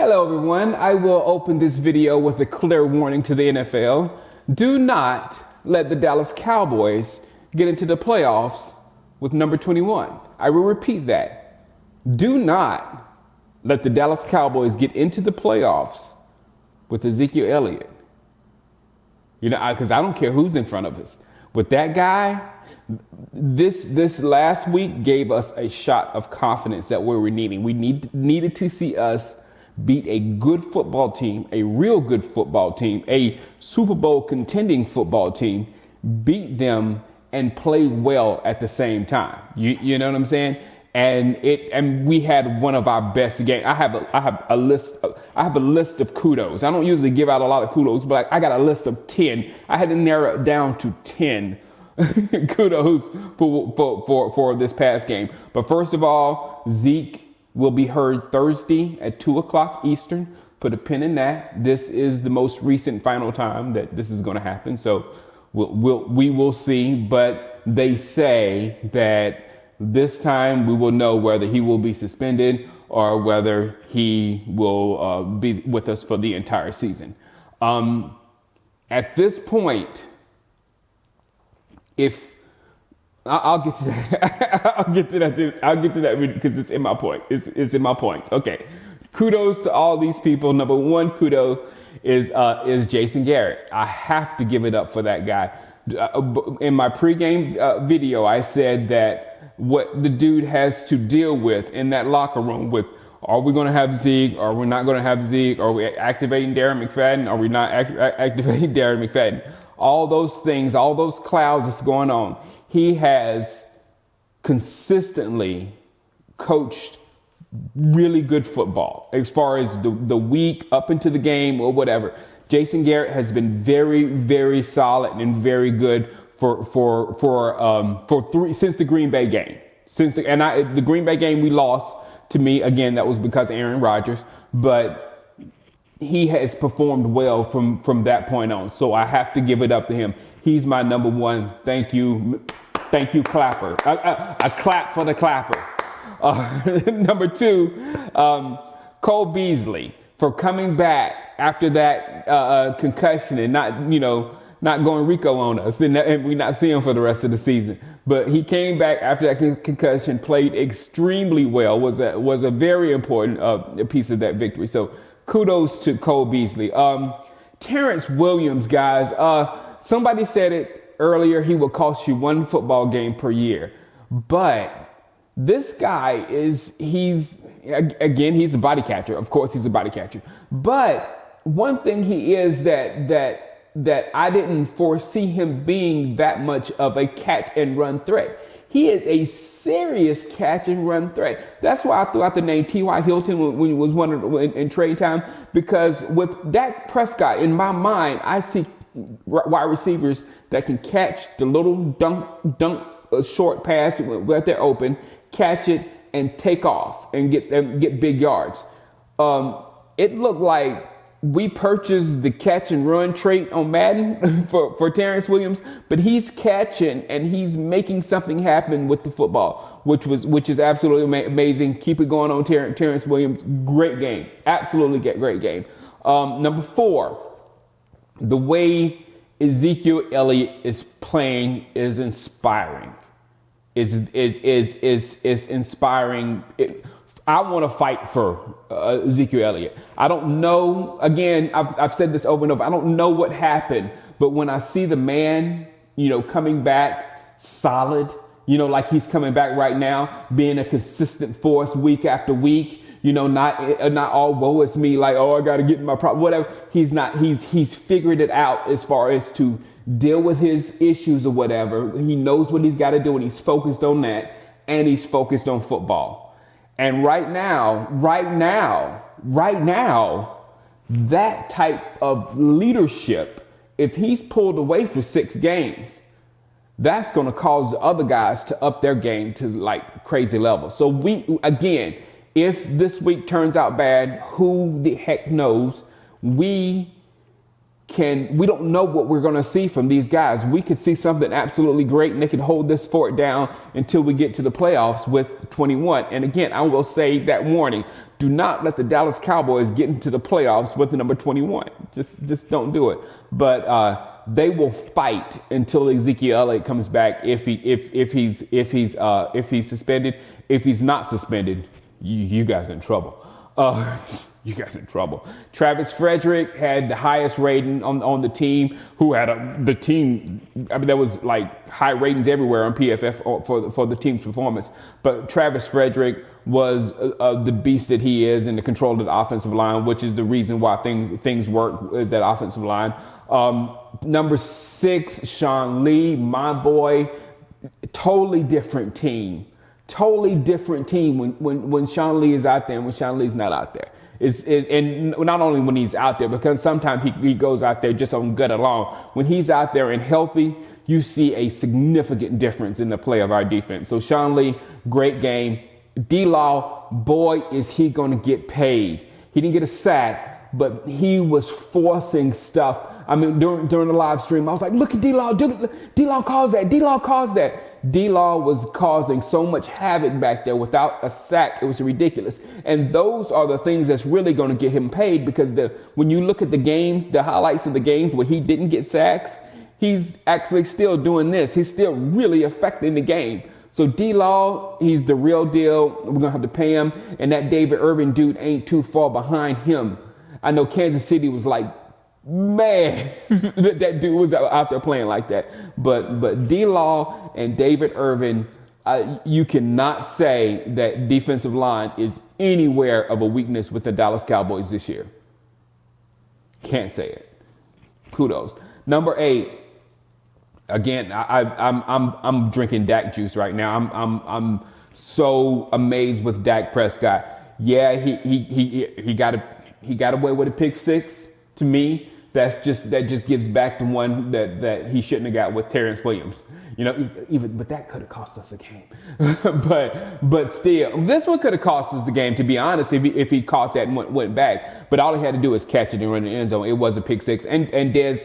Hello everyone, I will open this video with a clear warning to the NFL. Do not let the Dallas Cowboys get into the playoffs with number 21. I will repeat that. Do not let the Dallas Cowboys get into the playoffs with Ezekiel Elliott. Because I don't care who's in front of us. With that guy, this last week gave us a shot of confidence that we were needing. We needed to see us beat a good football team, a real good football team, a Super Bowl contending football team, beat them and play well at the same time. You know what I'm saying? And we had one of our best games. I have a list of kudos. I don't usually give out a lot of kudos, but I got a list of 10. I had to narrow it down to 10 kudos for this past game. But first of all, Zeke will be heard Thursday at 2:00 Eastern. Put a pin in that. This is the most recent final time that this is going to happen. So we will see. But they say that this time we will know whether he will be suspended or whether he will be with us for the entire season. At this point, I'll get to that. I'll get to that because it's in my points. It's in my points. Okay. Kudos to all these people. Number one kudos is Jason Garrett. I have to give it up for that guy. In my pregame video, I said that what the dude has to deal with in that locker room with, are we going to have Zeke? Are we not going to have Zeke? Are we activating Darren McFadden? Are we not activating Darren McFadden? All those things, all those clouds that's going on. He has consistently coached really good football as far as the week up into the game or whatever. Jason Garrett has been very, very solid and very good for since the Green Bay game. The Green Bay game we lost, to me, again, that was because Aaron Rodgers, but he has performed well from that point on. So I have to give it up to him. He's my number one. Thank you, clapper. A clap for the clapper. Number two, Cole Beasley for coming back after that concussion and not going Rico on us, and we not see him for the rest of the season. But he came back after that concussion, played extremely well, was a very important piece of that victory. So kudos to Cole Beasley. Terrence Williams, guys. Somebody said it earlier. He will cost you one football game per year, but this guy he's a body catcher. Of course, he's a body catcher. But one thing he is that I didn't foresee him being that much of a catch and run threat. He is a serious catch and run threat. That's why I threw out the name T.Y. Hilton when he was in trade time, because with Dak Prescott, in my mind, I see wide receivers that can catch the little dunk short pass where they're open, catch it and take off and get big yards. It looked like we purchased the catch and run trait on Madden for Terrence Williams, but he's catching and he's making something happen with the football, which is absolutely amazing. Keep it going on, Terrence Williams. Great game. Absolutely great game. Number four, the way Ezekiel Elliott is playing is inspiring. Is inspiring. I want to fight for Ezekiel Elliott. I don't know. Again, I've said this over and over. I don't know what happened, but when I see the man, coming back solid, like he's coming back right now, being a consistent force week after week, not all woe is me, like, oh, I got to get in my problem, whatever. He's not. He's figured it out as far as to deal with his issues or whatever. He knows what he's got to do, and he's focused on that, and he's focused on football. And right now, that type of leadership, if he's pulled away for 6 games, that's going to cause the other guys to up their game to like crazy levels. So if this week turns out bad, who the heck knows? We don't know what we're going to see from these guys. We could see something absolutely great, and they could hold this fort down until we get to the playoffs with 21. And again, I will say that warning. Do not let the Dallas Cowboys get into the playoffs with the number 21. Just don't do it. But they will fight until Ezekiel Elliott comes back. If he's suspended. If he's not suspended, you guys are in trouble. You guys in trouble. Travis Frederick had the highest rating on the team. Who had the team? I mean, there was like high ratings everywhere on PFF for the team's performance. But Travis Frederick was the beast that he is in the control of the offensive line, which is the reason why things work, is that offensive line. Number 6, Sean Lee, my boy, totally different team. Totally different team when Sean Lee is out there and when Sean Lee's not out there. And not only when he's out there, because sometimes he goes out there just on gut alone. When he's out there and healthy, you see a significant difference in the play of our defense. So Sean Lee, great game. D-Law, boy, is he going to get paid. He didn't get a sack, but he was forcing stuff. I mean, during the live stream, I was like, look at D-Law. D-Law calls that. D-Law calls that. D-Law was causing so much havoc back there without a sack. It was ridiculous. And those are the things that's really going to get him paid, because when you look at the games, the highlights of the games where he didn't get sacks, he's actually still doing this. He's still really affecting the game. So D-Law, he's the real deal. We're going to have to pay him. And that David Irvin dude ain't too far behind him. I know Kansas City was like, man, that dude was out there playing like that. But D-Law and David Irvin, you cannot say that defensive line is anywhere of a weakness with the Dallas Cowboys this year. Can't say it. Kudos. Number 8. Again, I'm drinking Dak juice right now. I'm so amazed with Dak Prescott. Yeah, he got away with a pick 6. To me, that just gives back the one that he shouldn't have got with Terrence Williams. You know, but that could have cost us a game. but still, this one could have cost us the game, to be honest, if he caught that and went back. But all he had to do was catch it and run in the end zone. It was a pick 6. And Dez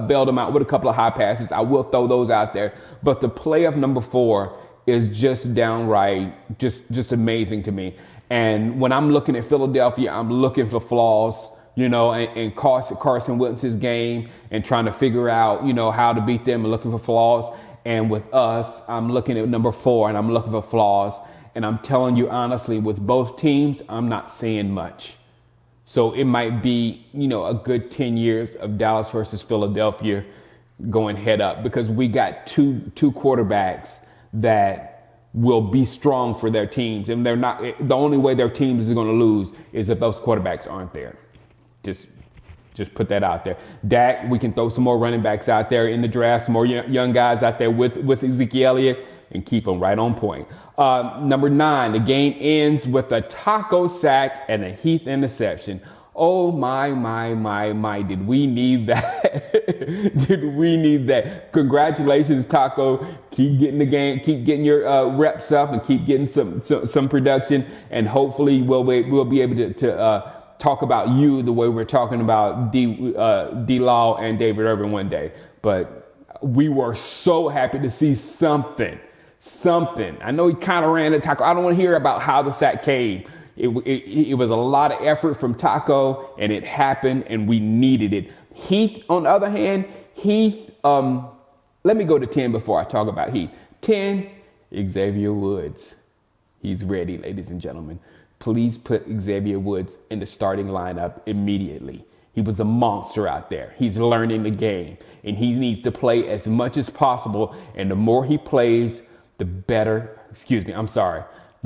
bailed him out with a couple of high passes. I will throw those out there. But the play of number 4 is just downright just amazing to me. And when I'm looking at Philadelphia, I'm looking for flaws. You know, and Carson Wentz's game and trying to figure out, how to beat them and looking for flaws. And with us, I'm looking at number 4 and I'm looking for flaws. And I'm telling you honestly, with both teams, I'm not seeing much. So it might be, a good 10 years of Dallas versus Philadelphia going head up, because we got two quarterbacks that will be strong for their teams. And they're not, the only way their teams is going to lose is if those quarterbacks aren't there. Just put that out there. Dak, we can throw some more running backs out there in the draft, some more young guys out there with Ezekiel Elliott, and keep them right on point. Number 9, the game ends with a Taco sack and a Heath interception. Oh, my. Did we need that? Did we need that? Congratulations, Taco. Keep getting the game, keep getting your reps up, and keep getting some production. And hopefully we'll be able to talk about you the way we're talking about D-Law and David Irvin one day. But we were so happy to see something. I know he kind of ran the Taco. I don't want to hear about how the sack came. It was a lot of effort from Taco, and it happened, and we needed it. Heath, on the other hand, let me go to 10 before I talk about Heath. 10, Xavier Woods. He's ready, ladies and gentlemen. Please put Xavier Woods in the starting lineup immediately. He was a monster out there. He's learning the game, and he needs to play as much as possible. And the more he plays, the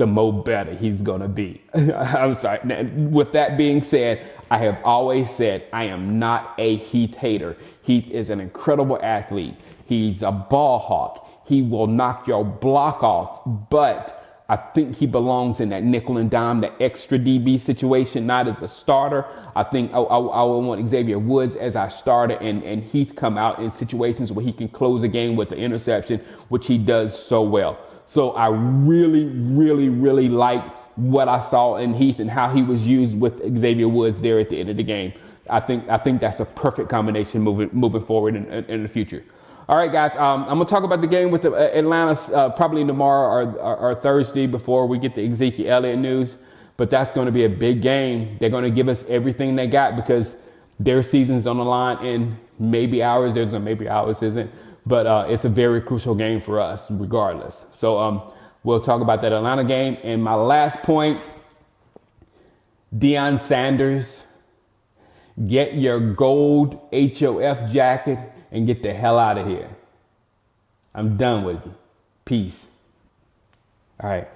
more better he's going to be. I'm sorry. Now, with that being said, I have always said I am not a Heath hater. Heath is an incredible athlete. He's a ball hawk. He will knock your block off, but I think he belongs in that nickel and dime, the extra DB situation, not as a starter. I think I would want Xavier Woods as our starter, and Heath come out in situations where he can close a game with the interception, which he does so well. So I really, really, really like what I saw in Heath and how he was used with Xavier Woods there at the end of the game. I think that's a perfect combination moving forward in the future. All right, guys, I'm going to talk about the game with Atlanta probably tomorrow or Thursday before we get the Ezekiel Elliott news. but that's going to be a big game. They're going to give us everything they got because their season's on the line, and maybe ours isn't, maybe ours isn't, but it's a very crucial game for us regardless. So we'll talk about that Atlanta game. And my last point, Deion Sanders, get your gold HOF jacket and get the hell out of here. I'm done with you. Peace. All right.